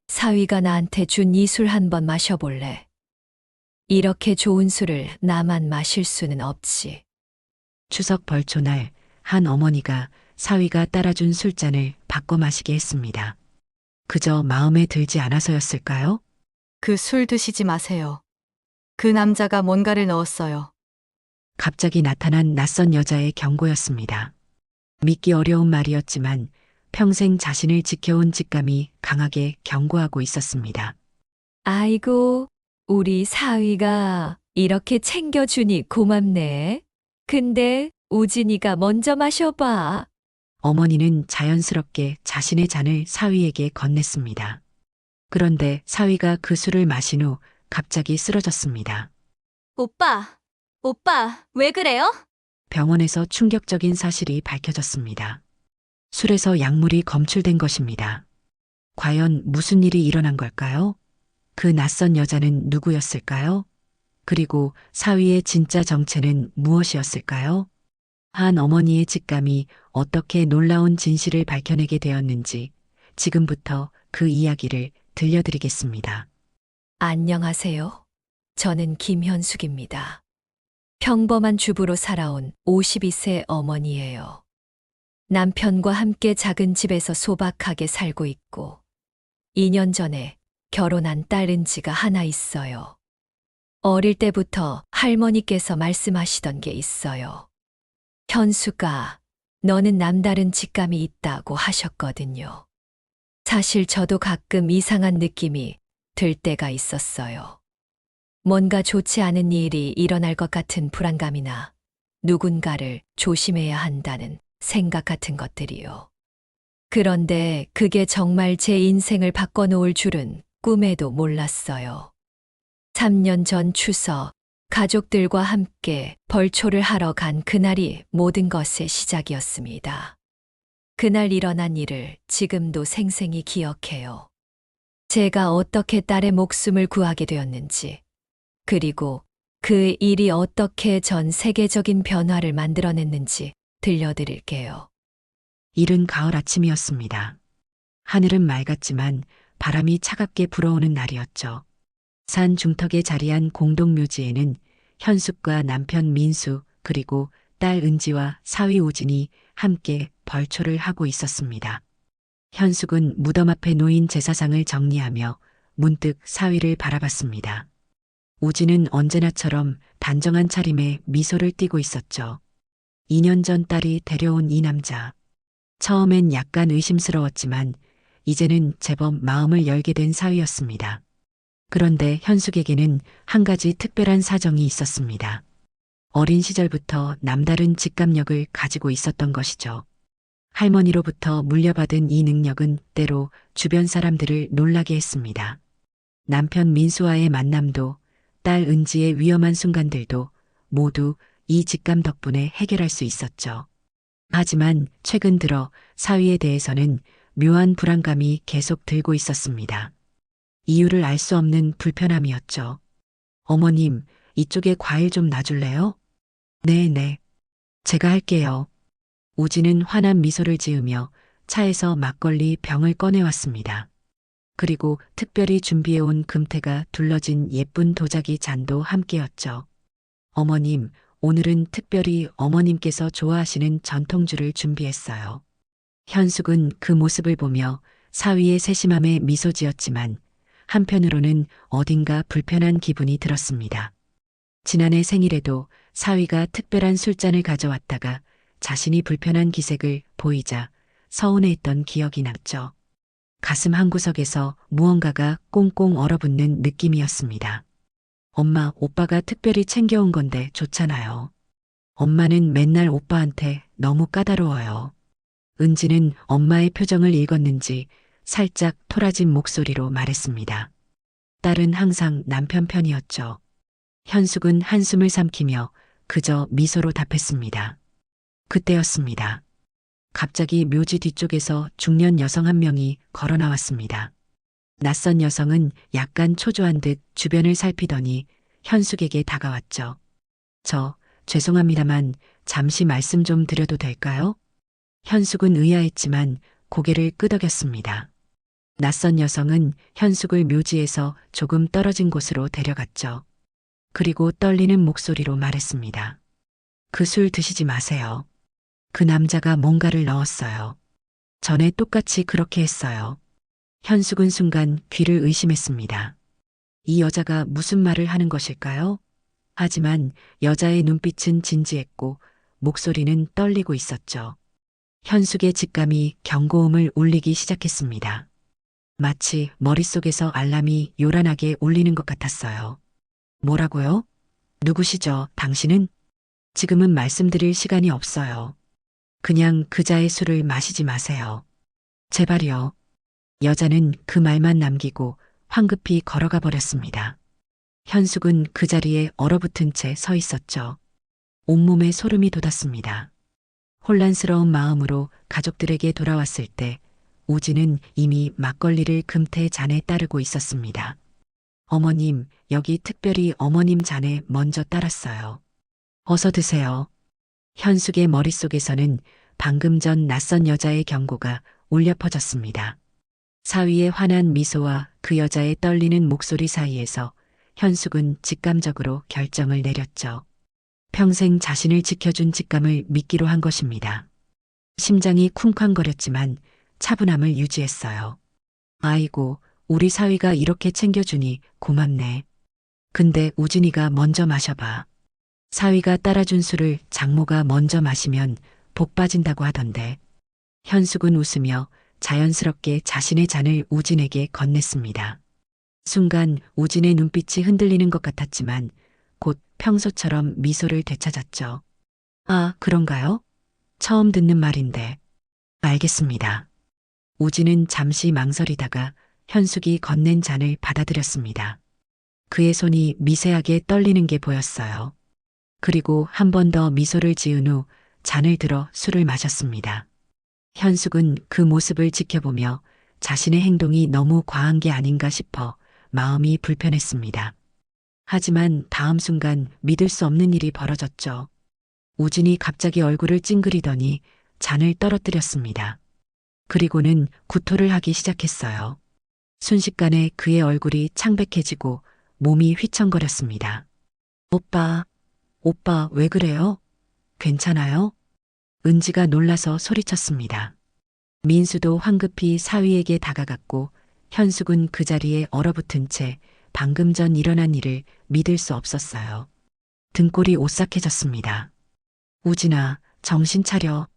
사위가 나한테 준 이 술 한번 마셔볼래? 이렇게 좋은 술을 나만 마실 수는 없지. 추석 벌초날 한 어머니가 사위가 따라준 술잔을 바꿔 마시게 했습니다. 그저 마음에 들지 않아서였을까요? 그 술 드시지 마세요. 그 남자가 뭔가를 넣었어요. 갑자기 나타난 낯선 여자의 경고였습니다. 믿기 어려운 말이었지만 평생 자신을 지켜온 직감이 강하게 경고하고 있었습니다. 아이고, 우리 사위가 이렇게 챙겨주니 고맙네. 근데 우진이가 먼저 마셔봐. 어머니는 자연스럽게 자신의 잔을 사위에게 건넸습니다. 그런데 사위가 그 술을 마신 후 갑자기 쓰러졌습니다. 오빠, 왜 그래요? 병원에서 충격적인 사실이 밝혀졌습니다. 술에서 약물이 검출된 것입니다. 과연 무슨 일이 일어난 걸까요? 그 낯선 여자는 누구였을까요? 그리고 사위의 진짜 정체는 무엇이었을까요? 한 어머니의 직감이 어떻게 놀라운 진실을 밝혀내게 되었는지 지금부터 그 이야기를 들려드리겠습니다. 안녕하세요. 저는 김현숙입니다. 평범한 주부로 살아온 52세 어머니예요. 남편과 함께 작은 집에서 소박하게 살고 있고 2년 전에 결혼한 딸 은지가 하나 있어요. 어릴 때부터 할머니께서 말씀하시던 게 있어요. 현수가 너는 남다른 직감이 있다고 하셨거든요. 사실 저도 가끔 이상한 느낌이 들 때가 있었어요. 뭔가 좋지 않은 일이 일어날 것 같은 불안감이나 누군가를 조심해야 한다는 생각 같은 것들이요. 그런데 그게 정말 제 인생을 바꿔놓을 줄은 꿈에도 몰랐어요. 3년 전 추석, 가족들과 함께 벌초를 하러 간 그날이 모든 것의 시작이었습니다. 그날 일어난 일을 지금도 생생히 기억해요. 제가 어떻게 딸의 목숨을 구하게 되었는지, 그리고 그 일이 어떻게 전 세계적인 변화를 만들어냈는지 들려드릴게요. 이른 가을 아침이었습니다. 하늘은 맑았지만 바람이 차갑게 불어오는 날이었죠. 산 중턱에 자리한 공동묘지에는 현숙과 남편 민수 그리고 딸 은지와 사위 우진이 함께 벌초를 하고 있었습니다. 현숙은 무덤 앞에 놓인 제사상을 정리하며 문득 사위를 바라봤습니다. 우진은 언제나처럼 단정한 차림에 미소를 띠고 있었죠. 2년 전 딸이 데려온 이 남자. 처음엔 약간 의심스러웠지만 이제는 제법 마음을 열게 된 사위였습니다. 그런데 현숙에게는 한 가지 특별한 사정이 있었습니다. 어린 시절부터 남다른 직감력을 가지고 있었던 것이죠. 할머니로부터 물려받은 이 능력은 때로 주변 사람들을 놀라게 했습니다. 남편 민수와의 만남도 딸 은지의 위험한 순간들도 모두 이 직감 덕분에 해결할 수 있었죠. 하지만 최근 들어 사위에 대해서는 묘한 불안감이 계속 들고 있었습니다. 이유를 알 수 없는 불편함이었죠. 어머님, 이쪽에 과일 좀 놔줄래요? 네. 제가 할게요. 우진은 환한 미소를 지으며 차에서 막걸리 병을 꺼내왔습니다. 그리고 특별히 준비해온 금태가 둘러진 예쁜 도자기 잔도 함께였죠. 어머님, 오늘은 특별히 어머님께서 좋아하시는 전통주를 준비했어요. 현숙은 그 모습을 보며 사위의 세심함에 미소 지었지만 한편으로는 어딘가 불편한 기분이 들었습니다. 지난해 생일에도 사위가 특별한 술잔을 가져왔다가 자신이 불편한 기색을 보이자 서운해했던 기억이 났죠. 가슴 한구석에서 무언가가 꽁꽁 얼어붙는 느낌이었습니다. 엄마, 오빠가 특별히 챙겨온 건데 좋잖아요. 엄마는 맨날 오빠한테 너무 까다로워요. 은지는 엄마의 표정을 읽었는지 살짝 토라진 목소리로 말했습니다. 딸은 항상 남편 편이었죠. 현숙은 한숨을 삼키며 그저 미소로 답했습니다. 그때였습니다. 갑자기 묘지 뒤쪽에서 중년 여성 한 명이 걸어 나왔습니다. 낯선 여성은 약간 초조한 듯 주변을 살피더니 현숙에게 다가왔죠. 죄송합니다만 잠시 말씀 좀 드려도 될까요? 현숙은 의아했지만 고개를 끄덕였습니다. 낯선 여성은 현숙을 묘지에서 조금 떨어진 곳으로 데려갔죠. 그리고 떨리는 목소리로 말했습니다. 그 술 드시지 마세요. 그 남자가 뭔가를 넣었어요. 전에 똑같이 그렇게 했어요. 현숙은 순간 귀를 의심했습니다. 이 여자가 무슨 말을 하는 것일까요? 하지만 여자의 눈빛은 진지했고 목소리는 떨리고 있었죠. 현숙의 직감이 경고음을 울리기 시작했습니다. 마치 머릿속에서 알람이 요란하게 울리는 것 같았어요. 뭐라고요? 누구시죠, 당신은? 지금은 말씀드릴 시간이 없어요. 그냥 그자의 술을 마시지 마세요. 제발요. 여자는 그 말만 남기고 황급히 걸어가 버렸습니다. 현숙은 그 자리에 얼어붙은 채 서 있었죠. 온몸에 소름이 돋았습니다. 혼란스러운 마음으로 가족들에게 돌아왔을 때 우진은 이미 막걸리를 금태 잔에 따르고 있었습니다. 어머님, 여기 특별히 어머님 잔에 먼저 따랐어요. 어서 드세요. 현숙의 머릿속에서는 방금 전 낯선 여자의 경고가 울려 퍼졌습니다. 사위의 환한 미소와 그 여자의 떨리는 목소리 사이에서 현숙은 직감적으로 결정을 내렸죠. 평생 자신을 지켜준 직감을 믿기로 한 것입니다. 심장이 쿵쾅거렸지만 차분함을 유지했어요. 아이고, 우리 사위가 이렇게 챙겨주니 고맙네. 근데 우진이가 먼저 마셔봐. 사위가 따라준 술을 장모가 먼저 마시면 복 빠진다고 하던데. 현숙은 웃으며 자연스럽게 자신의 잔을 우진에게 건넸습니다. 순간 우진의 눈빛이 흔들리는 것 같았지만 곧 평소처럼 미소를 되찾았죠. 아, 그런가요? 처음 듣는 말인데. 알겠습니다. 우진은 잠시 망설이다가 현숙이 건넨 잔을 받아들였습니다. 그의 손이 미세하게 떨리는 게 보였어요. 그리고 한 번 더 미소를 지은 후 잔을 들어 술을 마셨습니다. 현숙은 그 모습을 지켜보며 자신의 행동이 너무 과한 게 아닌가 싶어 마음이 불편했습니다. 하지만 다음 순간 믿을 수 없는 일이 벌어졌죠. 우진이 갑자기 얼굴을 찡그리더니 잔을 떨어뜨렸습니다. 그리고는 구토를 하기 시작했어요. 순식간에 그의 얼굴이 창백해지고 몸이 휘청거렸습니다. 오빠, 왜 그래요? 괜찮아요? 은지가 놀라서 소리쳤습니다. 민수도 황급히 사위에게 다가갔고 현숙은 그 자리에 얼어붙은 채 방금 전 일어난 일을 믿을 수 없었어요. 등골이 오싹해졌습니다. 우진아, 정신 차려.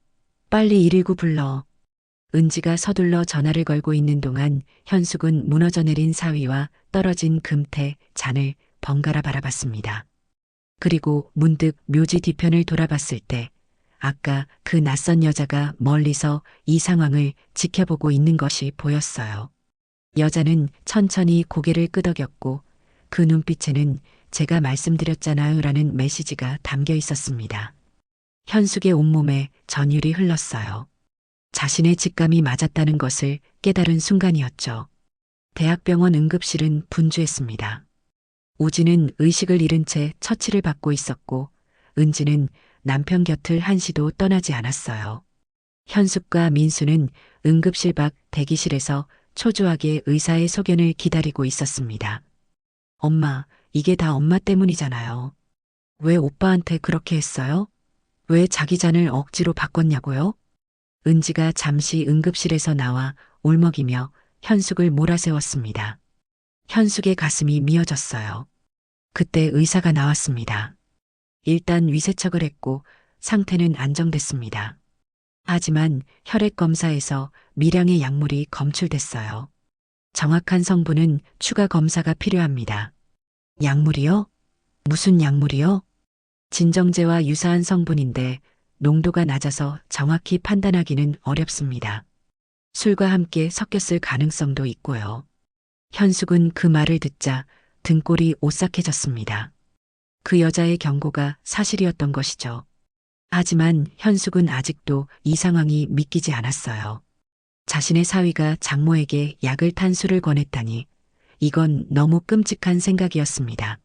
빨리 119 불러. 은지가 서둘러 전화를 걸고 있는 동안 현숙은 무너져 내린 사위와 떨어진 금태, 잔을 번갈아 바라봤습니다. 그리고 문득 묘지 뒤편을 돌아봤을 때 아까 그 낯선 여자가 멀리서 이 상황을 지켜보고 있는 것이 보였어요. 여자는 천천히 고개를 끄덕였고 그 눈빛에는 제가 말씀드렸잖아요 라는 메시지가 담겨 있었습니다. 현숙의 온몸에 전율이 흘렀어요. 자신의 직감이 맞았다는 것을 깨달은 순간이었죠. 대학병원 응급실은 분주했습니다. 우진은 의식을 잃은 채 처치를 받고 있었고 은지는 남편 곁을 한시도 떠나지 않았어요. 현숙과 민수는 응급실 밖 대기실에서 초조하게 의사의 소견을 기다리고 있었습니다. 엄마, 이게 다 엄마 때문이잖아요. 왜 오빠한테 그렇게 했어요? 왜 자기 잔을 억지로 바꿨냐고요? 은지가 잠시 응급실에서 나와 울먹이며 현숙을 몰아세웠습니다. 현숙의 가슴이 미어졌어요. 그때 의사가 나왔습니다. 일단 위세척을 했고 상태는 안정됐습니다. 하지만 혈액 검사에서 미량의 약물이 검출됐어요. 정확한 성분은 추가 검사가 필요합니다. 약물이요? 무슨 약물이요? 진정제와 유사한 성분인데 농도가 낮아서 정확히 판단하기는 어렵습니다. 술과 함께 섞였을 가능성도 있고요. 현숙은 그 말을 듣자 등골이 오싹해졌습니다. 그 여자의 경고가 사실이었던 것이죠. 하지만 현숙은 아직도 이 상황이 믿기지 않았어요. 자신의 사위가 장모에게 약을 탄 술을 권했다니 이건 너무 끔찍한 생각이었습니다.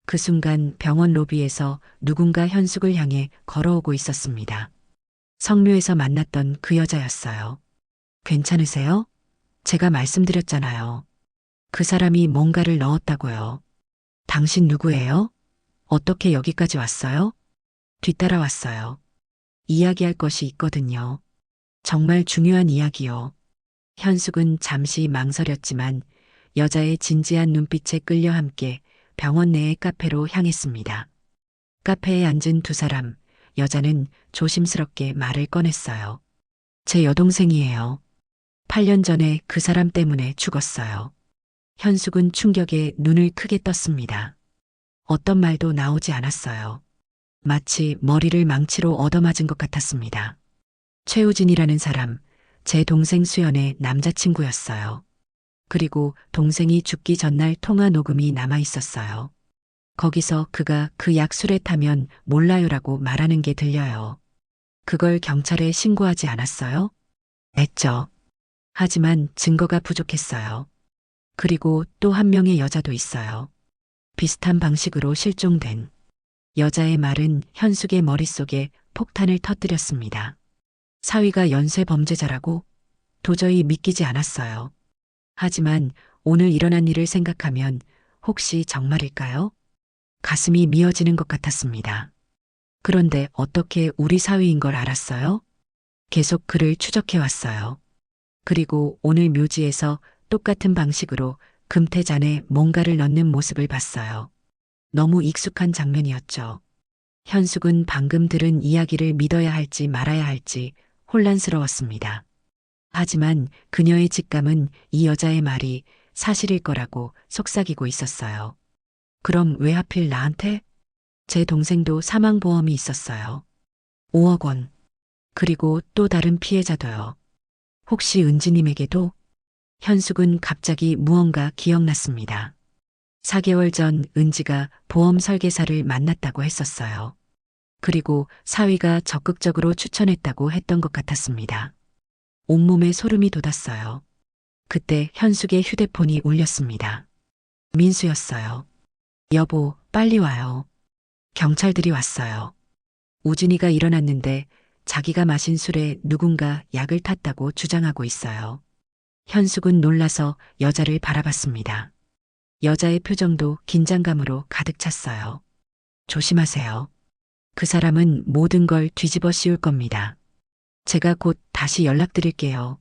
그 순간 병원 로비에서 누군가 현숙을 향해 걸어오고 있었습니다. 성묘에서 만났던 그 여자였어요. 괜찮으세요? 제가 말씀드렸잖아요. 그 사람이 뭔가를 넣었다고요. 당신 누구예요? 어떻게 여기까지 왔어요? 뒤따라왔어요. 이야기할 것이 있거든요. 정말 중요한 이야기요. 현숙은 잠시 망설였지만 여자의 진지한 눈빛에 끌려 함께 병원 내의 카페로 향했습니다. 카페에 앉은 두 사람, 여자는 조심스럽게 말을 꺼냈어요. 제 여동생이에요. 8년 전에 그 사람 때문에 죽었어요. 현숙은 충격에 눈을 크게 떴습니다. 어떤 말도 나오지 않았어요. 마치 머리를 망치로 얻어맞은 것 같았습니다. 최우진이라는 사람, 제 동생 수연의 남자친구였어요. 그리고 동생이 죽기 전날 통화 녹음이 남아 있었어요. 거기서 그가 그 약술에 타면 몰라요라고 말하는 게 들려요. 그걸 경찰에 신고하지 않았어요? 했죠. 하지만 증거가 부족했어요. 그리고 또 한 명의 여자도 있어요. 비슷한 방식으로 실종된. 여자의 말은 현숙의 머릿속에 폭탄을 터뜨렸습니다. 사위가 연쇄 범죄자라고? 도저히 믿기지 않았어요. 하지만 오늘 일어난 일을 생각하면 혹시 정말일까요? 가슴이 미어지는 것 같았습니다. 그런데 어떻게 우리 사위인 걸 알았어요? 계속 그를 추적해 왔어요. 그리고 오늘 묘지에서 똑같은 방식으로 금태잔에 뭔가를 넣는 모습을 봤어요. 너무 익숙한 장면이었죠. 현숙은 방금 들은 이야기를 믿어야 할지 말아야 할지 혼란스러웠습니다. 하지만 그녀의 직감은 이 여자의 말이 사실일 거라고 속삭이고 있었어요. 그럼 왜 하필 나한테? 제 동생도 사망보험이 있었어요. 5억 원. 그리고 또 다른 피해자도요. 혹시 은지님에게도? 현숙은 갑자기 무언가 기억났습니다. 4개월 전 은지가 보험 설계사를 만났다고 했었어요. 그리고 사위가 적극적으로 추천했다고 했던 것 같았습니다. 온몸에 소름이 돋았어요. 그때 현숙의 휴대폰이 울렸습니다. 민수였어요. 여보, 빨리 와요. 경찰들이 왔어요. 우진이가 일어났는데 자기가 마신 술에 누군가 약을 탔다고 주장하고 있어요. 현숙은 놀라서 여자를 바라봤습니다. 여자의 표정도 긴장감으로 가득 찼어요. 조심하세요. 그 사람은 모든 걸 뒤집어 씌울 겁니다. 제가 곧 다시 연락드릴게요.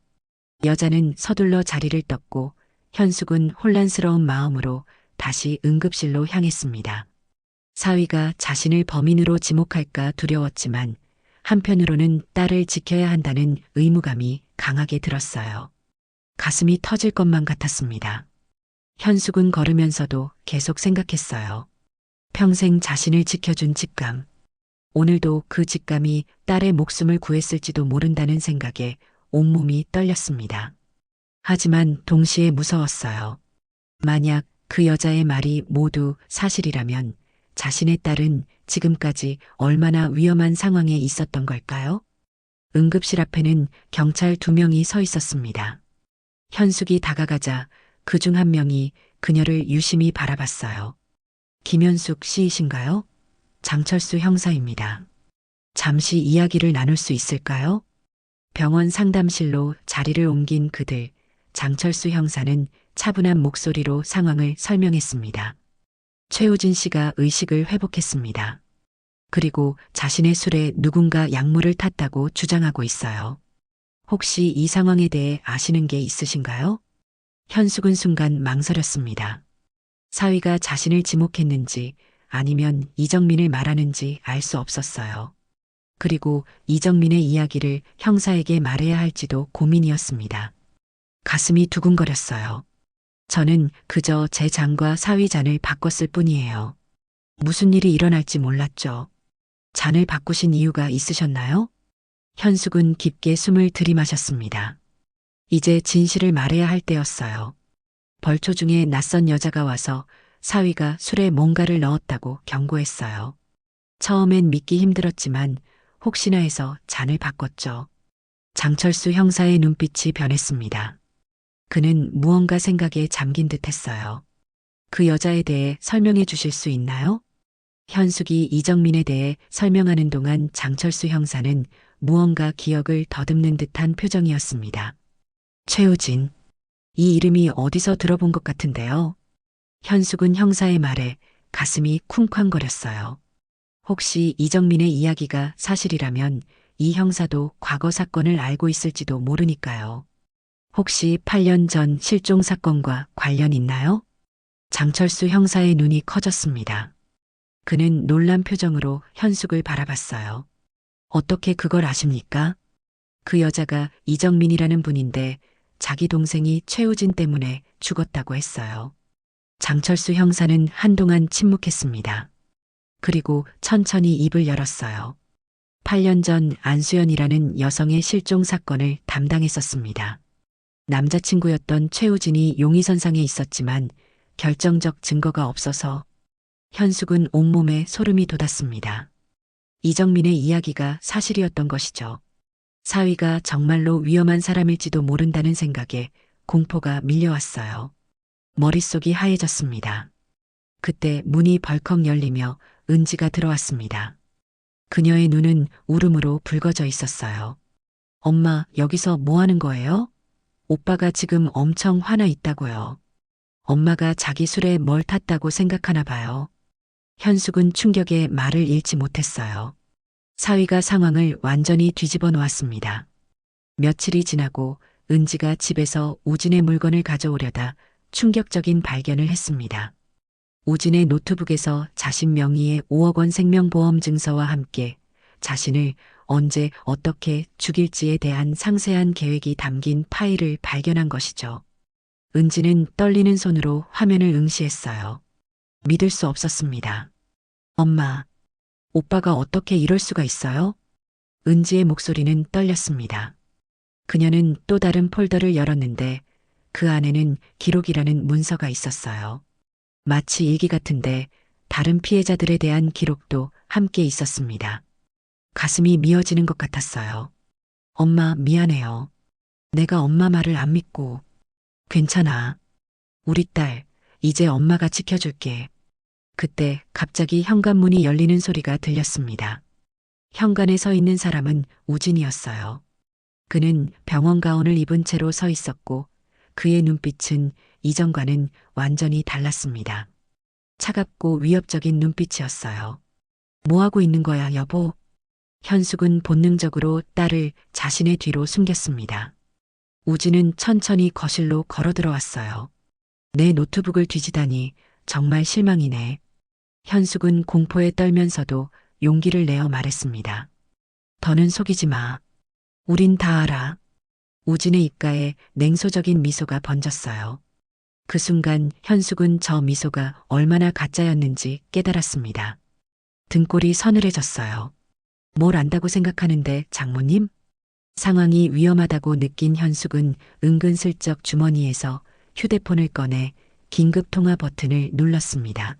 여자는 서둘러 자리를 떴고 현숙은 혼란스러운 마음으로 다시 응급실로 향했습니다. 사위가 자신을 범인으로 지목할까 두려웠지만 한편으로는 딸을 지켜야 한다는 의무감이 강하게 들었어요. 가슴이 터질 것만 같았습니다. 현숙은 걸으면서도 계속 생각했어요. 평생 자신을 지켜준 직감. 오늘도 그 직감이 딸의 목숨을 구했을지도 모른다는 생각에 온몸이 떨렸습니다. 하지만 동시에 무서웠어요. 만약 그 여자의 말이 모두 사실이라면 자신의 딸은 지금까지 얼마나 위험한 상황에 있었던 걸까요? 응급실 앞에는 경찰 2명이 서 있었습니다. 현숙이 다가가자 그 중 한 명이 그녀를 유심히 바라봤어요. 김현숙 씨이신가요? 장철수 형사입니다. 잠시 이야기를 나눌 수 있을까요? 병원 상담실로 자리를 옮긴 그들, 장철수 형사는 차분한 목소리로 상황을 설명했습니다. 최우진 씨가 의식을 회복했습니다. 그리고 자신의 술에 누군가 약물을 탔다고 주장하고 있어요. 혹시 이 상황에 대해 아시는 게 있으신가요? 현숙은 순간 망설였습니다. 사위가 자신을 지목했는지 아니면 이정민을 말하는지 알 수 없었어요. 그리고 이정민의 이야기를 형사에게 말해야 할지도 고민이었습니다. 가슴이 두근거렸어요. 저는 그저 제 잔과 사위 잔을 바꿨을 뿐이에요. 무슨 일이 일어날지 몰랐죠. 잔을 바꾸신 이유가 있으셨나요? 현숙은 깊게 숨을 들이마셨습니다. 이제 진실을 말해야 할 때였어요. 벌초 중에 낯선 여자가 와서 사위가 술에 뭔가를 넣었다고 경고했어요. 처음엔 믿기 힘들었지만 혹시나 해서 잔을 바꿨죠. 장철수 형사의 눈빛이 변했습니다. 그는 무언가 생각에 잠긴 듯 했어요. 그 여자에 대해 설명해 주실 수 있나요? 현숙이 이정민에 대해 설명하는 동안 장철수 형사는 무언가 기억을 더듬는 듯한 표정이었습니다. 최우진. 이 이름이 어디서 들어본 것 같은데요. 현숙은 형사의 말에 가슴이 쿵쾅거렸어요. 혹시 이정민의 이야기가 사실이라면 이 형사도 과거 사건을 알고 있을지도 모르니까요. 혹시 8년 전 실종 사건과 관련 있나요? 장철수 형사의 눈이 커졌습니다. 그는 놀란 표정으로 현숙을 바라봤어요. 어떻게 그걸 아십니까? 그 여자가 이정민이라는 분인데 자기 동생이 최우진 때문에 죽었다고 했어요. 장철수 형사는 한동안 침묵했습니다. 그리고 천천히 입을 열었어요. 8년 전 안수연이라는 여성의 실종 사건을 담당했었습니다. 남자친구였던 최우진이 용의선상에 있었지만 결정적 증거가 없어서 현숙은 온몸에 소름이 돋았습니다. 이정민의 이야기가 사실이었던 것이죠. 사위가 정말로 위험한 사람일지도 모른다는 생각에 공포가 밀려왔어요. 머릿속이 하얘졌습니다. 그때 문이 벌컥 열리며 은지가 들어왔습니다. 그녀의 눈은 울음으로 붉어져 있었어요. 엄마, 여기서 뭐 하는 거예요? 오빠가 지금 엄청 화나 있다고요. 엄마가 자기 술에 뭘 탔다고 생각하나 봐요. 현숙은 충격에 말을 잃지 못했어요. 사위가 상황을 완전히 뒤집어 놓았습니다. 며칠이 지나고 은지가 집에서 우진의 물건을 가져오려다 충격적인 발견을 했습니다. 우진의 노트북에서 자신 명의의 5억 원 생명보험 증서와 함께 자신을 언제 어떻게 죽일지에 대한 상세한 계획이 담긴 파일을 발견한 것이죠. 은지는 떨리는 손으로 화면을 응시했어요. 믿을 수 없었습니다. 엄마, 오빠가 어떻게 이럴 수가 있어요? 은지의 목소리는 떨렸습니다. 그녀는 또 다른 폴더를 열었는데 그 안에는 기록이라는 문서가 있었어요. 마치 일기 같은데 다른 피해자들에 대한 기록도 함께 있었습니다. 가슴이 미어지는 것 같았어요. 엄마, 미안해요. 내가 엄마 말을 안 믿고. 괜찮아. 우리 딸, 이제 엄마가 지켜줄게. 그때 갑자기 현관문이 열리는 소리가 들렸습니다. 현관에 서 있는 사람은 우진이었어요. 그는 병원 가운을 입은 채로 서 있었고 그의 눈빛은 이전과는 완전히 달랐습니다. 차갑고 위협적인 눈빛이었어요. 뭐 하고 있는 거야, 여보? 현숙은 본능적으로 딸을 자신의 뒤로 숨겼습니다. 우진은 천천히 거실로 걸어 들어왔어요. 내 노트북을 뒤지다니 정말 실망이네. 현숙은 공포에 떨면서도 용기를 내어 말했습니다. 더는 속이지 마. 우린 다 알아. 우진의 입가에 냉소적인 미소가 번졌어요. 그 순간 현숙은 저 미소가 얼마나 가짜였는지 깨달았습니다. 등골이 서늘해졌어요. 뭘 안다고 생각하는데, 장모님? 상황이 위험하다고 느낀 현숙은 은근슬쩍 주머니에서 휴대폰을 꺼내 긴급 통화 버튼을 눌렀습니다.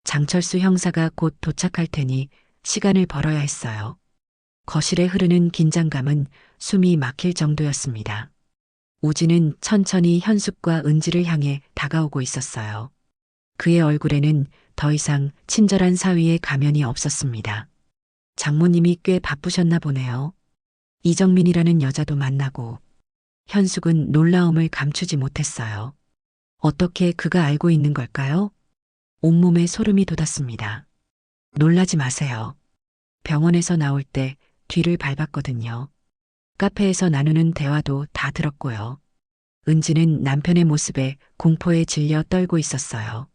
장철수 형사가 곧 도착할 테니 시간을 벌어야 했어요. 거실에 흐르는 긴장감은 숨이 막힐 정도였습니다. 우진은 천천히 현숙과 은지를 향해 다가오고 있었어요. 그의 얼굴에는 더 이상 친절한 사위의 가면이 없었습니다. 장모님이 꽤 바쁘셨나 보네요. 이정민이라는 여자도 만나고. 현숙은 놀라움을 감추지 못했어요. 어떻게 그가 알고 있는 걸까요? 온몸에 소름이 돋았습니다. 놀라지 마세요. 병원에서 나올 때 뒤를 밟았거든요. 카페에서 나누는 대화도 다 들었고요. 은지는 남편의 모습에 공포에 질려 떨고 있었어요.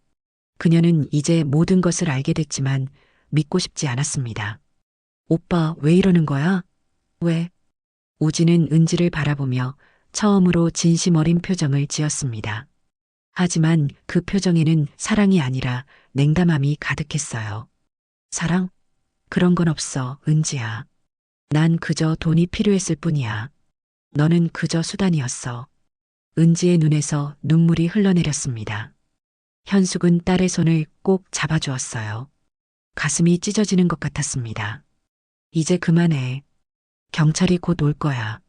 그녀는 이제 모든 것을 알게 됐지만 믿고 싶지 않았습니다. 오빠, 왜 이러는 거야? 왜? 우진은 은지를 바라보며 처음으로 진심 어린 표정을 지었습니다. 하지만 그 표정에는 사랑이 아니라 냉담함이 가득했어요. 사랑? 그런 건 없어, 은지야. 난 그저 돈이 필요했을 뿐이야. 너는 그저 수단이었어. 은지의 눈에서 눈물이 흘러내렸습니다. 현숙은 딸의 손을 꼭 잡아주었어요. 가슴이 찢어지는 것 같았습니다. 이제 그만해. 경찰이 곧 올 거야.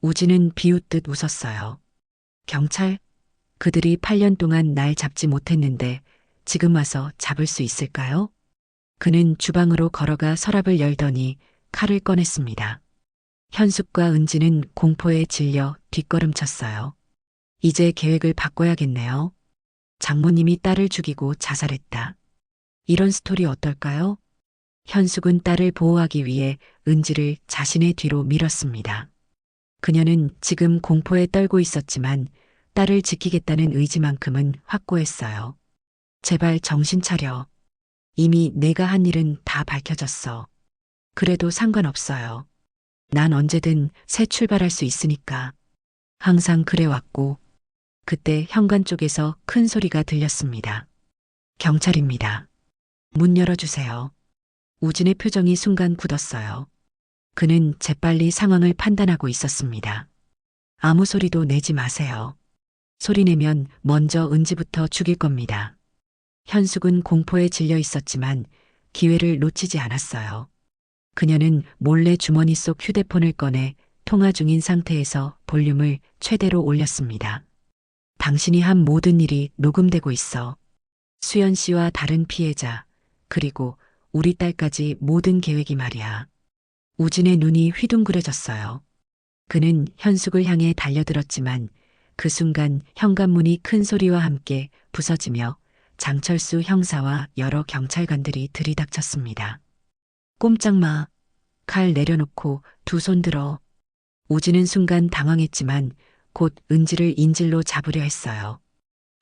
우진은 비웃듯 웃었어요. 경찰? 그들이 8년 동안 날 잡지 못했는데 지금 와서 잡을 수 있을까요? 그는 주방으로 걸어가 서랍을 열더니 칼을 꺼냈습니다. 현숙과 은지는 공포에 질려 뒷걸음쳤어요. 이제 계획을 바꿔야겠네요. 장모님이 딸을 죽이고 자살했다. 이런 스토리 어떨까요? 현숙은 딸을 보호하기 위해 은지를 자신의 뒤로 밀었습니다. 그녀는 지금 공포에 떨고 있었지만 딸을 지키겠다는 의지만큼은 확고했어요. 제발 정신 차려. 이미 내가 한 일은 다 밝혀졌어. 그래도 상관없어요. 난 언제든 새 출발할 수 있으니까. 항상 그래왔고, 그때 현관 쪽에서 큰 소리가 들렸습니다. 경찰입니다. 문 열어주세요. 우진의 표정이 순간 굳었어요. 그는 재빨리 상황을 판단하고 있었습니다. 아무 소리도 내지 마세요. 소리 내면 먼저 은지부터 죽일 겁니다. 현숙은 공포에 질려 있었지만 기회를 놓치지 않았어요. 그녀는 몰래 주머니 속 휴대폰을 꺼내 통화 중인 상태에서 볼륨을 최대로 올렸습니다. 당신이 한 모든 일이 녹음되고 있어. 수연 씨와 다른 피해자, 그리고 우리 딸까지 모든 계획이 말이야. 우진의 눈이 휘둥그레졌어요. 그는 현숙을 향해 달려들었지만 그 순간 현관문이 큰 소리와 함께 부서지며 장철수 형사와 여러 경찰관들이 들이닥쳤습니다. 꼼짝 마. 칼 내려놓고 두 손 들어. 우진은 순간 당황했지만 곧 은지를 인질로 잡으려 했어요.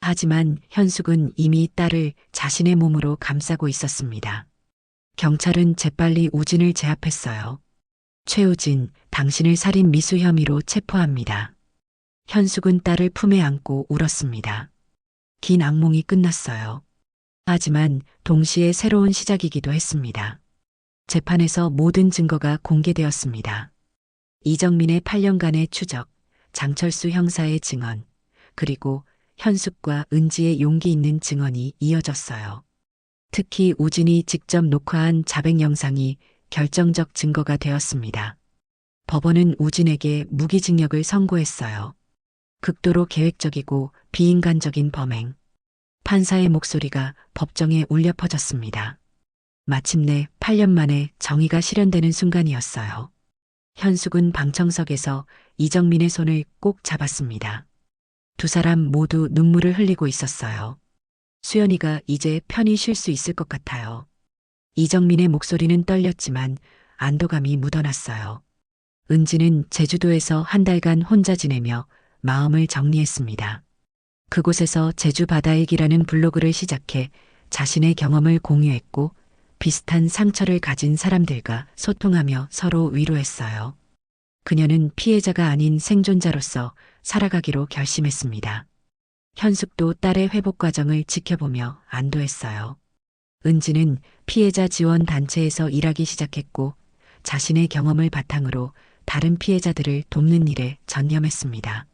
하지만 현숙은 이미 딸을 자신의 몸으로 감싸고 있었습니다. 경찰은 재빨리 우진을 제압했어요. 최우진, 당신을 살인 미수 혐의로 체포합니다. 현숙은 딸을 품에 안고 울었습니다. 긴 악몽이 끝났어요. 하지만 동시에 새로운 시작이기도 했습니다. 재판에서 모든 증거가 공개되었습니다. 이정민의 8년간의 추적, 장철수 형사의 증언, 그리고 현숙과 은지의 용기 있는 증언이 이어졌어요. 특히 우진이 직접 녹화한 자백 영상이 결정적 증거가 되었습니다. 법원은 우진에게 무기징역을 선고했어요. 극도로 계획적이고 비인간적인 범행. 판사의 목소리가 법정에 울려 퍼졌습니다. 마침내 8년 만에 정의가 실현되는 순간이었어요. 현숙은 방청석에서 이정민의 손을 꼭 잡았습니다. 두 사람 모두 눈물을 흘리고 있었어요. 수연이가 이제 편히 쉴 수 있을 것 같아요. 이정민의 목소리는 떨렸지만 안도감이 묻어났어요. 은지는 제주도에서 한 달간 혼자 지내며 마음을 정리했습니다. 그곳에서 제주 바다일기라는 블로그를 시작해 자신의 경험을 공유했고 비슷한 상처를 가진 사람들과 소통하며 서로 위로했어요. 그녀는 피해자가 아닌 생존자로서 살아가기로 결심했습니다. 현숙도 딸의 회복 과정을 지켜보며 안도했어요. 은지는 피해자 지원 단체에서 일하기 시작했고 자신의 경험을 바탕으로 다른 피해자들을 돕는 일에 전념했습니다.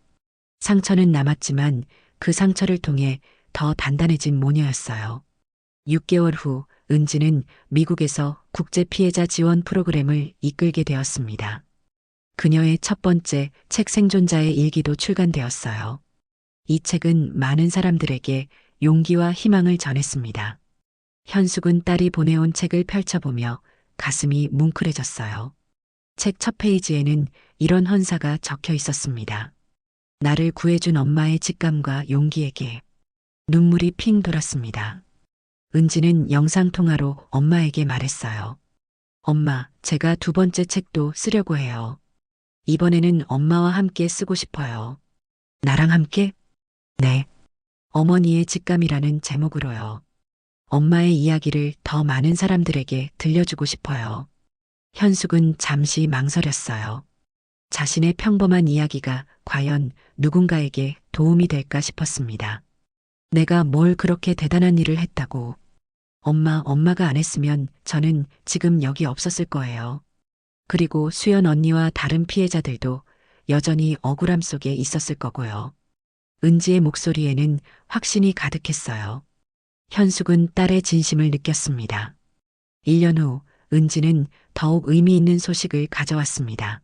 상처는 남았지만 그 상처를 통해 더 단단해진 모녀였어요. 6개월 후 은지는 미국에서 국제 피해자 지원 프로그램을 이끌게 되었습니다. 그녀의 첫 번째 책 생존자의 일기도 출간되었어요. 이 책은 많은 사람들에게 용기와 희망을 전했습니다. 현숙은 딸이 보내온 책을 펼쳐보며 가슴이 뭉클해졌어요. 책 첫 페이지에는 이런 헌사가 적혀 있었습니다. 나를 구해준 엄마의 직감과 용기에게. 눈물이 핑 돌았습니다. 은지는 영상통화로 엄마에게 말했어요. 엄마, 제가 두 번째 책도 쓰려고 해요. 이번에는 엄마와 함께 쓰고 싶어요. 나랑 함께? 네. 어머니의 직감이라는 제목으로요. 엄마의 이야기를 더 많은 사람들에게 들려주고 싶어요. 현숙은 잠시 망설였어요. 자신의 평범한 이야기가 과연 누군가에게 도움이 될까 싶었습니다. 내가 뭘 그렇게 대단한 일을 했다고. 엄마가 안 했으면 저는 지금 여기 없었을 거예요. 그리고 수연 언니와 다른 피해자들도 여전히 억울함 속에 있었을 거고요. 은지의 목소리에는 확신이 가득했어요. 현숙은 딸의 진심을 느꼈습니다. 1년 후 은지는 더욱 의미 있는 소식을 가져왔습니다.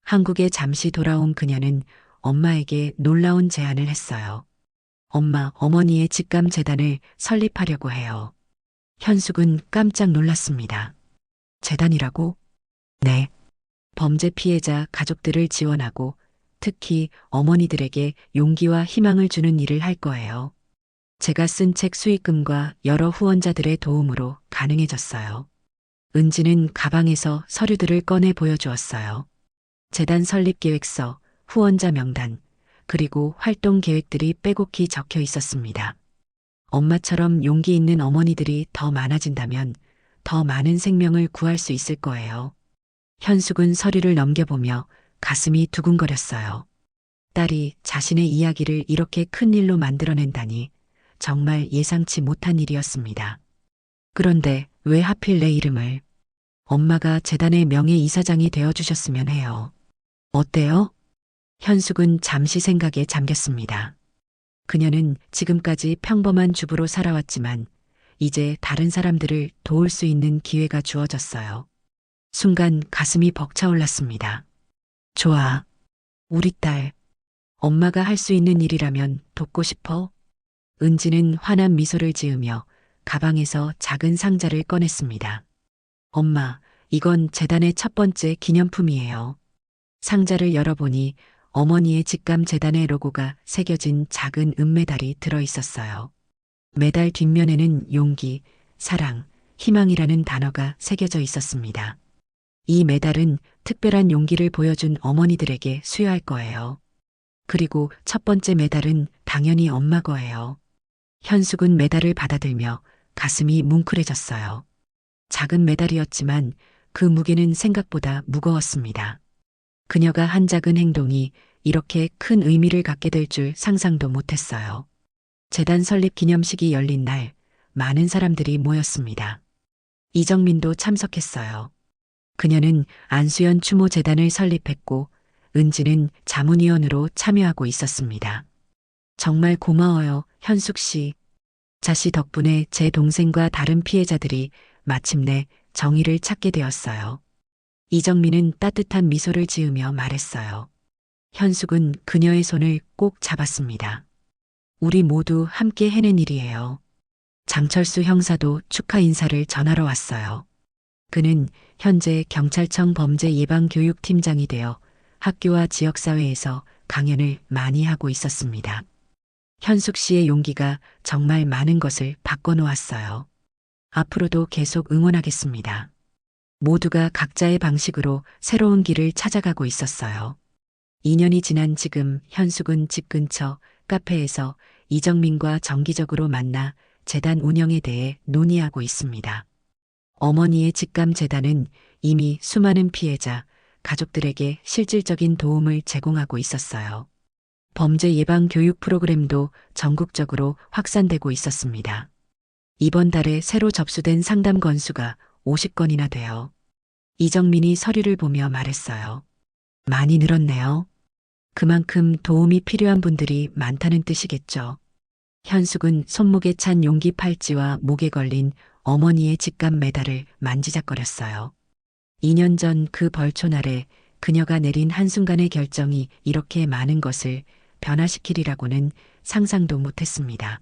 한국에 잠시 돌아온 그녀는 엄마에게 놀라운 제안을 했어요. 엄마, 어머니의 직감 재단을 설립하려고 해요. 현숙은 깜짝 놀랐습니다. 재단이라고? 네. 범죄 피해자 가족들을 지원하고 특히 어머니들에게 용기와 희망을 주는 일을 할 거예요. 제가 쓴 책 수익금과 여러 후원자들의 도움으로 가능해졌어요. 은지는 가방에서 서류들을 꺼내 보여주었어요. 재단 설립 계획서, 후원자 명단, 그리고 활동 계획들이 빼곡히 적혀 있었습니다. 엄마처럼 용기 있는 어머니들이 더 많아진다면 더 많은 생명을 구할 수 있을 거예요. 현숙은 서류를 넘겨보며 가슴이 두근거렸어요. 딸이 자신의 이야기를 이렇게 큰 일로 만들어낸다니 정말 예상치 못한 일이었습니다. 그런데 왜 하필 내 이름을? 엄마가 재단의 명예이사장이 되어주셨으면 해요. 어때요? 현숙은 잠시 생각에 잠겼습니다. 그녀는 지금까지 평범한 주부로 살아왔지만 이제 다른 사람들을 도울 수 있는 기회가 주어졌어요. 순간 가슴이 벅차올랐습니다. 좋아. 우리 딸. 엄마가 할 수 있는 일이라면 돕고 싶어? 은지는 환한 미소를 지으며 가방에서 작은 상자를 꺼냈습니다. 엄마, 이건 재단의 첫 번째 기념품이에요. 상자를 열어보니 어머니의 직감 재단의 로고가 새겨진 작은 은메달이 들어 있었어요. 메달 뒷면에는 용기, 사랑, 희망이라는 단어가 새겨져 있었습니다. 이 메달은 특별한 용기를 보여준 어머니들에게 수여할 거예요. 그리고 첫 번째 메달은 당연히 엄마 거예요. 현숙은 메달을 받아들며 가슴이 뭉클해졌어요. 작은 메달이었지만 그 무게는 생각보다 무거웠습니다. 그녀가 한 작은 행동이 이렇게 큰 의미를 갖게 될 줄 상상도 못했어요. 재단 설립 기념식이 열린 날 많은 사람들이 모였습니다. 이정민도 참석했어요. 그녀는 안수연 추모 재단을 설립했고 은지는 자문위원으로 참여하고 있었습니다. 정말 고마워요, 현숙 씨. 자씨 덕분에 제 동생과 다른 피해자들이 마침내 정의를 찾게 되었어요. 이정민은 따뜻한 미소를 지으며 말했어요. 현숙은 그녀의 손을 꼭 잡았습니다. 우리 모두 함께 해낸 일이에요. 장철수 형사도 축하 인사를 전하러 왔어요. 그는 현재 경찰청 범죄예방교육팀장이 되어 학교와 지역사회에서 강연을 많이 하고 있었습니다. 현숙 씨의 용기가 정말 많은 것을 바꿔놓았어요. 앞으로도 계속 응원하겠습니다. 모두가 각자의 방식으로 새로운 길을 찾아가고 있었어요. 2년이 지난 지금 현숙은 집 근처 카페에서 이정민과 정기적으로 만나 재단 운영에 대해 논의하고 있습니다. 어머니의 직감 재단은 이미 수많은 피해자, 가족들에게 실질적인 도움을 제공하고 있었어요. 범죄 예방 교육 프로그램도 전국적으로 확산되고 있었습니다. 이번 달에 새로 접수된 상담 건수가 50건이나 돼요. 이정민이 서류를 보며 말했어요. 많이 늘었네요. 그만큼 도움이 필요한 분들이 많다는 뜻이겠죠. 현숙은 손목에 찬 용기 팔찌와 목에 걸린 어머니의 직감 메달을 만지작거렸어요. 2년 전 그 벌초 날에 그녀가 내린 한순간의 결정이 이렇게 많은 것을 변화시키리라고는 상상도 못했습니다.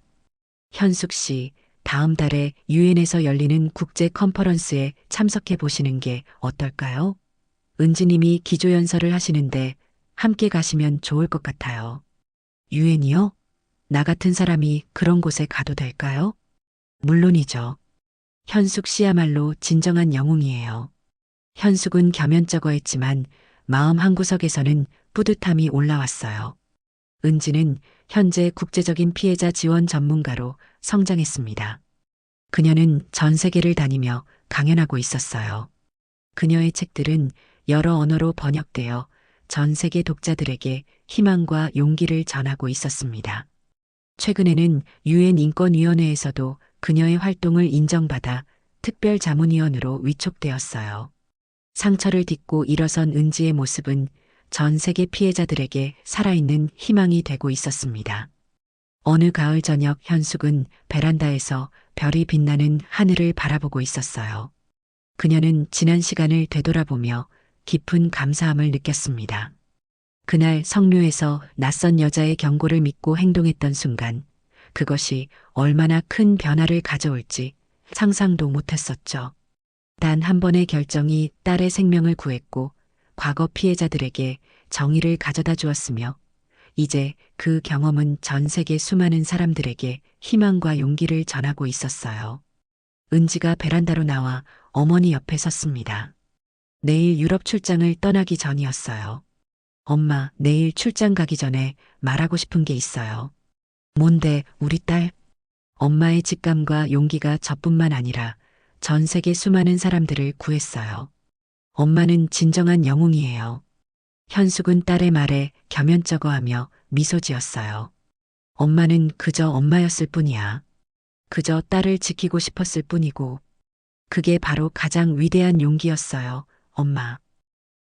현숙 씨, 다음 달에 유엔에서 열리는 국제 컨퍼런스에 참석해 보시는 게 어떨까요? 은지님이 기조연설을 하시는데 함께 가시면 좋을 것 같아요. 유엔이요? 나 같은 사람이 그런 곳에 가도 될까요? 물론이죠. 현숙 씨야말로 진정한 영웅이에요. 현숙은 겸연쩍어했지만 마음 한구석에서는 뿌듯함이 올라왔어요. 은지는 현재 국제적인 피해자 지원 전문가로 성장했습니다. 그녀는 전 세계를 다니며 강연하고 있었어요. 그녀의 책들은 여러 언어로 번역되어 전 세계 독자들에게 희망과 용기를 전하고 있었습니다. 최근에는 유엔 인권위원회에서도 그녀의 활동을 인정받아 특별 자문위원으로 위촉되었어요. 상처를 딛고 일어선 은지의 모습은 전 세계 피해자들에게 살아있는 희망이 되고 있었습니다. 어느 가을 저녁 현숙은 베란다에서 별이 빛나는 하늘을 바라보고 있었어요. 그녀는 지난 시간을 되돌아보며 깊은 감사함을 느꼈습니다. 그날 성묘에서 낯선 여자의 경고를 믿고 행동했던 순간 그것이 얼마나 큰 변화를 가져올지 상상도 못했었죠. 단 한 번의 결정이 딸의 생명을 구했고 과거 피해자들에게 정의를 가져다 주었으며 이제 그 경험은 전 세계 수많은 사람들에게 희망과 용기를 전하고 있었어요. 은지가 베란다로 나와 어머니 옆에 섰습니다. 내일 유럽 출장을 떠나기 전이었어요. 엄마, 내일 출장 가기 전에 말하고 싶은 게 있어요. 뭔데, 우리 딸? 엄마의 직감과 용기가 저뿐만 아니라 전 세계 수많은 사람들을 구했어요. 엄마는 진정한 영웅이에요. 현숙은 딸의 말에 겸연쩍어하며 미소 지었어요. 엄마는 그저 엄마였을 뿐이야. 그저 딸을 지키고 싶었을 뿐이고, 그게 바로 가장 위대한 용기였어요, 엄마.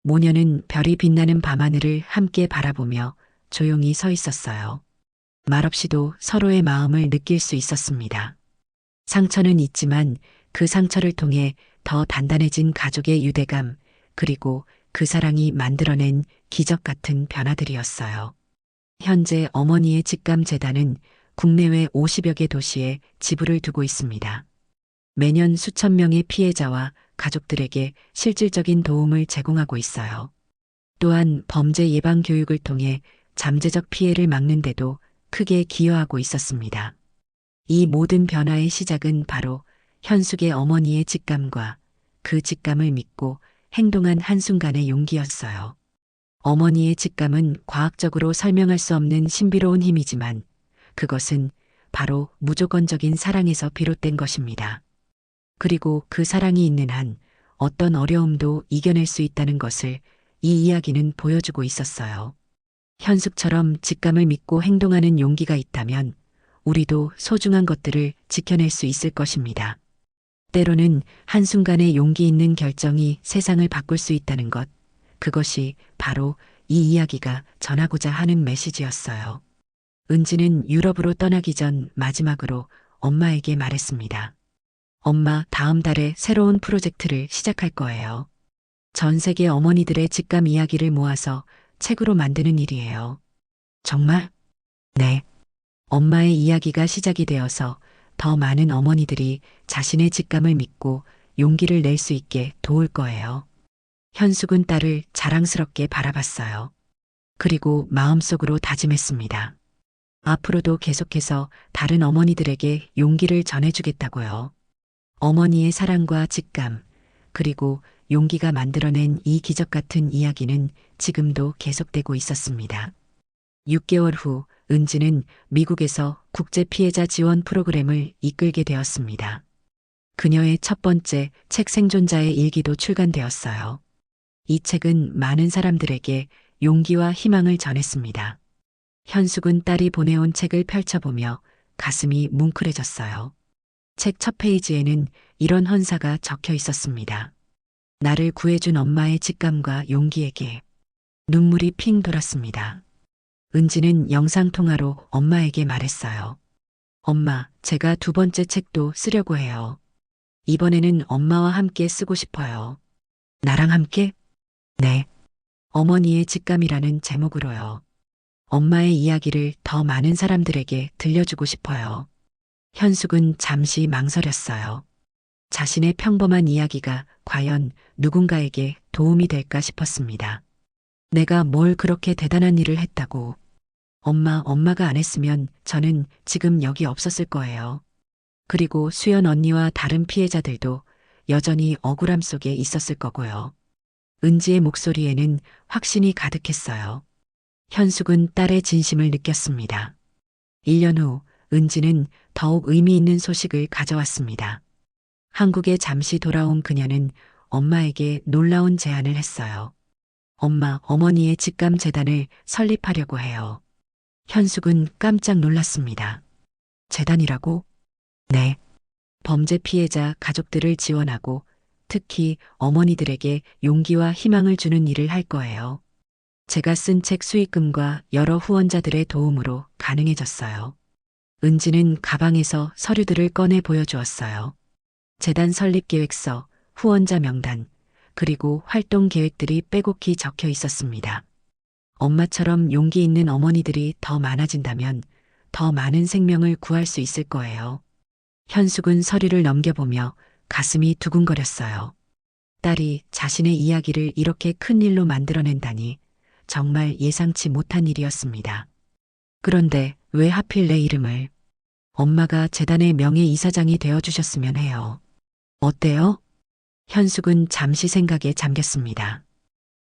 모녀는 별이 빛나는 밤하늘을 함께 바라보며 조용히 서 있었어요. 말없이도 서로의 마음을 느낄 수 있었습니다. 상처는 있지만 그 상처를 통해 더 단단해진 가족의 유대감, 그리고 그 사랑이 만들어낸 기적 같은 변화들이었어요. 현재 어머니의 직감재단은 국내외 50여 개 도시에 지부를 두고 있습니다. 매년 수천 명의 피해자와 가족들에게 실질적인 도움을 제공하고 있어요. 또한 범죄 예방 교육을 통해 잠재적 피해를 막는 데도 크게 기여하고 있었습니다. 이 모든 변화의 시작은 바로 현숙의 어머니의 직감과 그 직감을 믿고 행동한 한순간의 용기였어요. 어머니의 직감은 과학적으로 설명할 수 없는 신비로운 힘이지만 그것은 바로 무조건적인 사랑에서 비롯된 것입니다. 그리고 그 사랑이 있는 한 어떤 어려움도 이겨낼 수 있다는 것을 이 이야기는 보여주고 있었어요. 현숙처럼 직감을 믿고 행동하는 용기가 있다면 우리도 소중한 것들을 지켜낼 수 있을 것입니다. 때로는 한순간의 용기 있는 결정이 세상을 바꿀 수 있다는 것, 그것이 바로 이 이야기가 전하고자 하는 메시지였어요. 은지는 유럽으로 떠나기 전 마지막으로 엄마에게 말했습니다. 엄마, 다음 달에 새로운 프로젝트를 시작할 거예요. 전 세계 어머니들의 직감 이야기를 모아서 책으로 만드는 일이에요. 정말? 네. 엄마의 이야기가 시작이 되어서 더 많은 어머니들이 자신의 직감을 믿고 용기를 낼 수 있게 도울 거예요. 현숙은 딸을 자랑스럽게 바라봤어요. 그리고 마음속으로 다짐했습니다. 앞으로도 계속해서 다른 어머니들에게 용기를 전해주겠다고요. 어머니의 사랑과 직감, 그리고 용기가 만들어낸 이 기적 같은 이야기는 지금도 계속되고 있었습니다. 6개월 후 은지는 미국에서 국제 피해자 지원 프로그램을 이끌게 되었습니다. 그녀의 첫 번째 책 생존자의 일기도 출간되었어요. 이 책은 많은 사람들에게 용기와 희망을 전했습니다. 현숙은 딸이 보내온 책을 펼쳐보며 가슴이 뭉클해졌어요. 책 첫 페이지에는 이런 헌사가 적혀 있었습니다. 나를 구해준 엄마의 직감과 용기에게. 눈물이 핑 돌았습니다. 은지는 영상통화로 엄마에게 말했어요. 엄마, 제가 두 번째 책도 쓰려고 해요. 이번에는 엄마와 함께 쓰고 싶어요. 나랑 함께? 네. 어머니의 직감이라는 제목으로요. 엄마의 이야기를 더 많은 사람들에게 들려주고 싶어요. 현숙은 잠시 망설였어요. 자신의 평범한 이야기가 과연 누군가에게 도움이 될까 싶었습니다. 내가 뭘 그렇게 대단한 일을 했다고. 엄마가 안 했으면 저는 지금 여기 없었을 거예요. 그리고 수연 언니와 다른 피해자들도 여전히 억울함 속에 있었을 거고요. 은지의 목소리에는 확신이 가득했어요. 현숙은 딸의 진심을 느꼈습니다. 1년 후 은지는 더욱 의미 있는 소식을 가져왔습니다. 한국에 잠시 돌아온 그녀는 엄마에게 놀라운 제안을 했어요. 엄마, 어머니의 직감 재단을 설립하려고 해요. 현숙은 깜짝 놀랐습니다. 재단이라고? 네. 범죄 피해자 가족들을 지원하고 특히 어머니들에게 용기와 희망을 주는 일을 할 거예요. 제가 쓴 책 수익금과 여러 후원자들의 도움으로 가능해졌어요. 은지는 가방에서 서류들을 꺼내 보여주었어요. 재단 설립 계획서, 후원자 명단, 그리고 활동 계획들이 빼곡히 적혀 있었습니다. 엄마처럼 용기 있는 어머니들이 더 많아진다면 더 많은 생명을 구할 수 있을 거예요. 현숙은 서류를 넘겨보며 가슴이 두근거렸어요. 딸이 자신의 이야기를 이렇게 큰 일로 만들어낸다니 정말 예상치 못한 일이었습니다. 그런데 왜 하필 내 이름을? 엄마가 재단의 명예이사장이 되어주셨으면 해요. 어때요? 현숙은 잠시 생각에 잠겼습니다.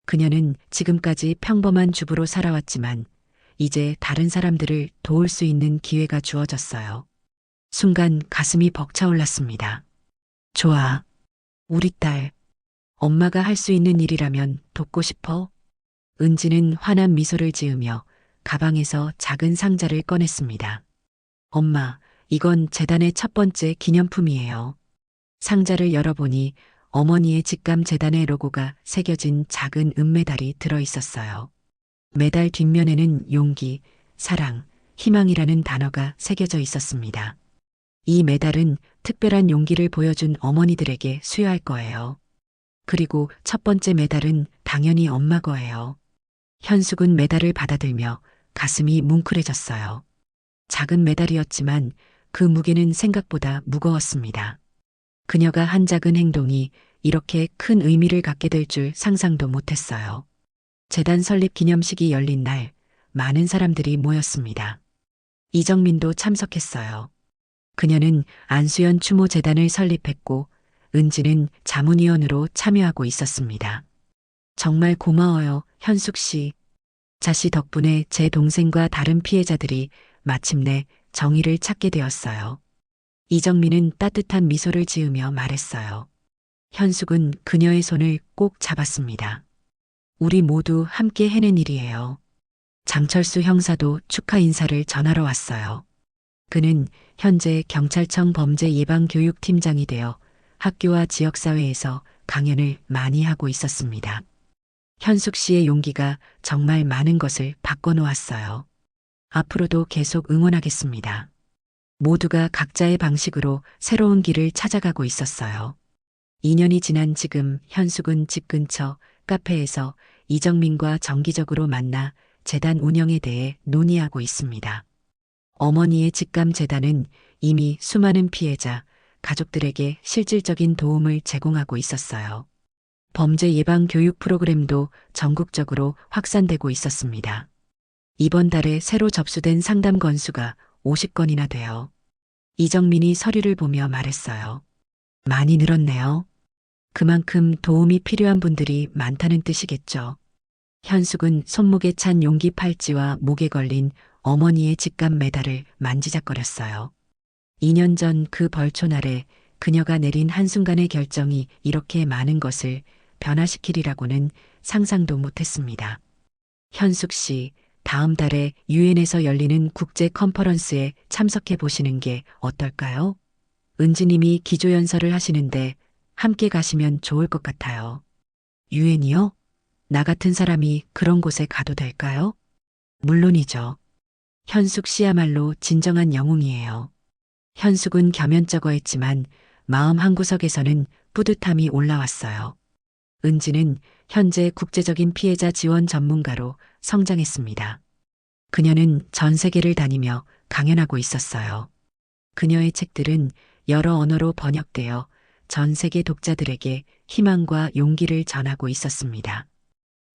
그녀는 지금까지 평범한 주부로 살아왔지만 이제 다른 사람들을 도울 수 있는 기회가 주어졌어요. 순간 가슴이 벅차올랐습니다. 좋아. 우리 딸. 엄마가 할 수 있는 일이라면 돕고 싶어? 은지는 환한 미소를 지으며 가방에서 작은 상자를 꺼냈습니다. 엄마, 이건 재단의 첫 번째 기념품이에요. 상자를 열어보니 어머니의 직감 재단의 로고가 새겨진 작은 은메달이 들어 있었어요. 메달 뒷면에는 용기, 사랑, 희망이라는 단어가 새겨져 있었습니다. 이 메달은 특별한 용기를 보여준 어머니들에게 수여할 거예요. 그리고 첫 번째 메달은 당연히 엄마 거예요. 현숙은 메달을 받아들며 가슴이 뭉클해졌어요. 작은 메달이었지만 그 무게는 생각보다 무거웠습니다. 그녀가 한 작은 행동이 이렇게 큰 의미를 갖게 될 줄 상상도 못했어요. 재단 설립 기념식이 열린 날 많은 사람들이 모였습니다. 이정민도 참석했어요. 그녀는 안수연 추모 재단을 설립했고 은지는 자문위원으로 참여하고 있었습니다. 정말 고마워요, 현숙 씨. 자씨 덕분에 제 동생과 다른 피해자들이 마침내 정의를 찾게 되었어요. 이정민은 따뜻한 미소를 지으며 말했어요. 현숙은 그녀의 손을 꼭 잡았습니다. 우리 모두 함께 해낸 일이에요. 장철수 형사도 축하 인사를 전하러 왔어요. 그는 현재 경찰청 범죄예방교육팀장이 되어 학교와 지역사회에서 강연을 많이 하고 있었습니다. 현숙 씨의 용기가 정말 많은 것을 바꿔놓았어요. 앞으로도 계속 응원하겠습니다. 모두가 각자의 방식으로 새로운 길을 찾아가고 있었어요. 2년이 지난 지금 현숙은 집 근처 카페에서 이정민과 정기적으로 만나 재단 운영에 대해 논의하고 있습니다. 어머니의 직감 재단은 이미 수많은 피해자, 가족들에게 실질적인 도움을 제공하고 있었어요. 범죄 예방 교육 프로그램도 전국적으로 확산되고 있었습니다. 이번 달에 새로 접수된 상담 건수가 50건이나 돼요. 이정민이 서류를 보며 말했어요. 많이 늘었네요. 그만큼 도움이 필요한 분들이 많다는 뜻이겠죠. 현숙은 손목에 찬 용기 팔찌와 목에 걸린 어머니의 직감 메달을 만지작거렸어요. 2년 전 그 벌초 날에 그녀가 내린 한순간의 결정이 이렇게 많은 것을 변화시키리라고는 상상도 못했습니다. 현숙 씨, 다음 달에 유엔에서 열리는 국제 컨퍼런스에 참석해 보시는 게 어떨까요? 은지님이 기조연설을 하시는데 함께 가시면 좋을 것 같아요. 유엔이요? 나 같은 사람이 그런 곳에 가도 될까요? 물론이죠. 현숙 씨야말로 진정한 영웅이에요. 현숙은 겸연쩍어했지만 마음 한구석에서는 뿌듯함이 올라왔어요. 은지는 현재 국제적인 피해자 지원 전문가로 성장했습니다. 그녀는 전 세계를 다니며 강연하고 있었어요. 그녀의 책들은 여러 언어로 번역되어 전 세계 독자들에게 희망과 용기를 전하고 있었습니다.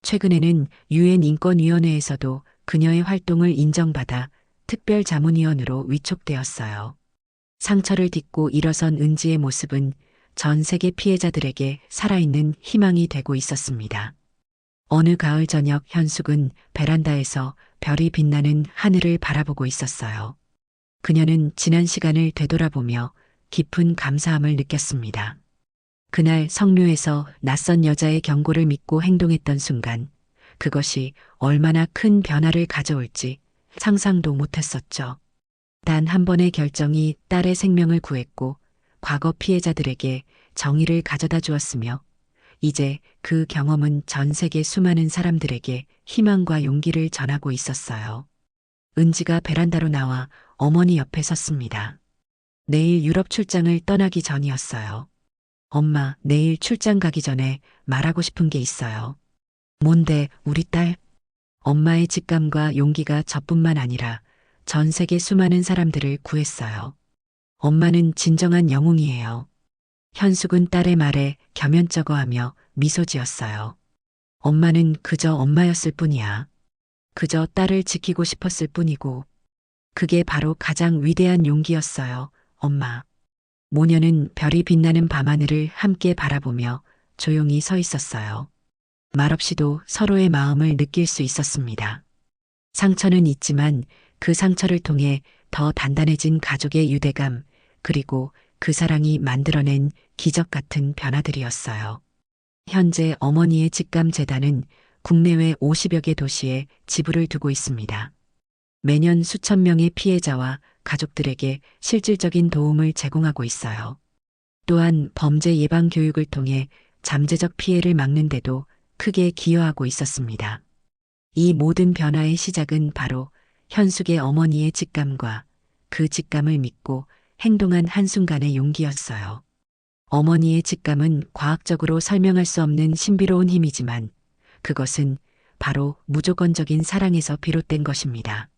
최근에는 유엔 인권위원회에서도 그녀의 활동을 인정받아 특별 자문위원으로 위촉되었어요. 상처를 딛고 일어선 은지의 모습은 전 세계 피해자들에게 살아있는 희망이 되고 있었습니다. 어느 가을 저녁 현숙은 베란다에서 별이 빛나는 하늘을 바라보고 있었어요. 그녀는 지난 시간을 되돌아보며 깊은 감사함을 느꼈습니다. 그날 성묘에서 낯선 여자의 경고를 믿고 행동했던 순간 그것이 얼마나 큰 변화를 가져올지 상상도 못했었죠. 단 한 번의 결정이 딸의 생명을 구했고 과거 피해자들에게 정의를 가져다 주었으며 이제 그 경험은 전 세계 수많은 사람들에게 희망과 용기를 전하고 있었어요. 은지가 베란다로 나와 어머니 옆에 섰습니다. 내일 유럽 출장을 떠나기 전이었어요. 엄마, 내일 출장 가기 전에 말하고 싶은 게 있어요. 뭔데, 우리 딸? 엄마의 직감과 용기가 저뿐만 아니라 전 세계 수많은 사람들을 구했어요. 엄마는 진정한 영웅이에요. 현숙은 딸의 말에 겸연쩍어하며 미소 지었어요. 엄마는 그저 엄마였을 뿐이야. 그저 딸을 지키고 싶었을 뿐이고, 그게 바로 가장 위대한 용기였어요, 엄마. 모녀는 별이 빛나는 밤하늘을 함께 바라보며 조용히 서 있었어요. 말없이도 서로의 마음을 느낄 수 있었습니다. 상처는 있지만 그 상처를 통해 더 단단해진 가족의 유대감, 그리고 그 사랑이 만들어낸 기적 같은 변화들이었어요. 현재 어머니의 직감 재단은 국내외 50여 개 도시에 지부를 두고 있습니다. 매년 수천 명의 피해자와 가족들에게 실질적인 도움을 제공하고 있어요. 또한 범죄 예방 교육을 통해 잠재적 피해를 막는 데도 크게 기여하고 있었습니다. 이 모든 변화의 시작은 바로 현숙의 어머니의 직감과 그 직감을 믿고 행동한 한순간의 용기였어요. 어머니의 직감은 과학적으로 설명할 수 없는 신비로운 힘이지만 그것은 바로 무조건적인 사랑에서 비롯된 것입니다.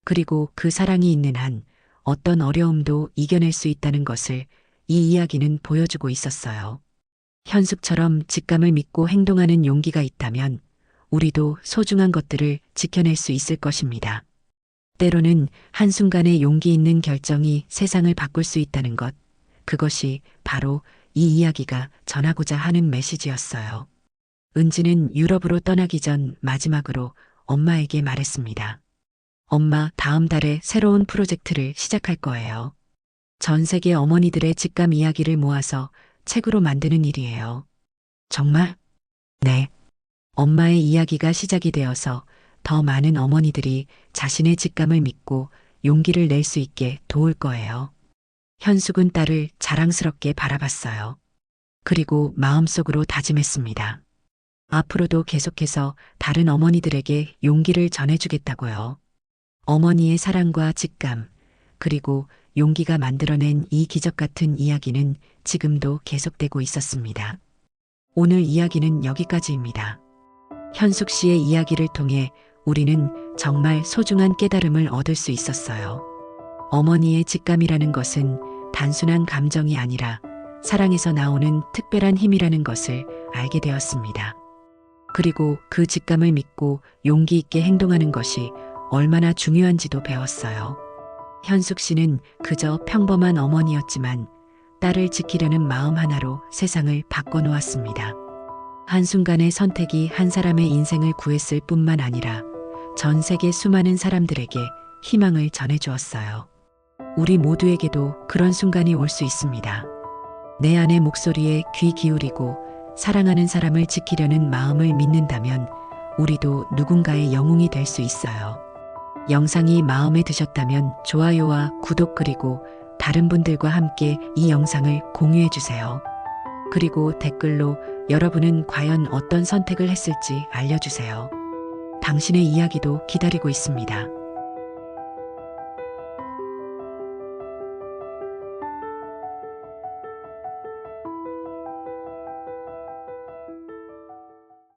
그리고 그 사랑이 있는 한 어떤 어려움도 이겨낼 수 있다는 것을 이 이야기는 보여주고 있었어요. 현숙처럼 직감을 믿고 행동하는 용기가 있다면 우리도 소중한 것들을 지켜낼 수 있을 것입니다. 때로는 한순간의 용기 있는 결정이 세상을 바꿀 수 있다는 것, 그것이 바로 이 이야기가 전하고자 하는 메시지였어요. 은지는 유럽으로 떠나기 전 마지막으로 엄마에게 말했습니다. 엄마, 다음 달에 새로운 프로젝트를 시작할 거예요. 전 세계 어머니들의 직감 이야기를 모아서 책으로 만드는 일이에요. 정말? 네. 엄마의 이야기가 시작이 되어서 더 많은 어머니들이 자신의 직감을 믿고 용기를 낼 수 있게 도울 거예요. 현숙은 딸을 자랑스럽게 바라봤어요. 그리고 마음속으로 다짐했습니다. 앞으로도 계속해서 다른 어머니들에게 용기를 전해주겠다고요. 어머니의 사랑과 직감, 그리고 용기가 만들어낸 이 기적 같은 이야기는 지금도 계속되고 있었습니다. 오늘 이야기는 여기까지입니다. 현숙 씨의 이야기를 통해 우리는 정말 소중한 깨달음을 얻을 수 있었어요. 어머니의 직감이라는 것은 단순한 감정이 아니라 사랑에서 나오는 특별한 힘이라는 것을 알게 되었습니다. 그리고 그 직감을 믿고 용기 있게 행동하는 것이 얼마나 중요한지도 배웠어요. 현숙 씨는 그저 평범한 어머니였지만 딸을 지키려는 마음 하나로 세상을 바꿔놓았습니다. 한순간의 선택이 한 사람의 인생을 구했을 뿐만 아니라 전 세계 수많은 사람들에게 희망을 전해주었어요. 우리 모두에게도 그런 순간이 올 수 있습니다. 내 안의 목소리에 귀 기울이고 사랑하는 사람을 지키려는 마음을 믿는다면 우리도 누군가의 영웅이 될 수 있어요. 영상이 마음에 드셨다면 좋아요와 구독 그리고 다른 분들과 함께 이 영상을 공유해 주세요. 그리고 댓글로 여러분은 과연 어떤 선택을 했을지 알려주세요. 당신의 이야기도 기다리고 있습니다.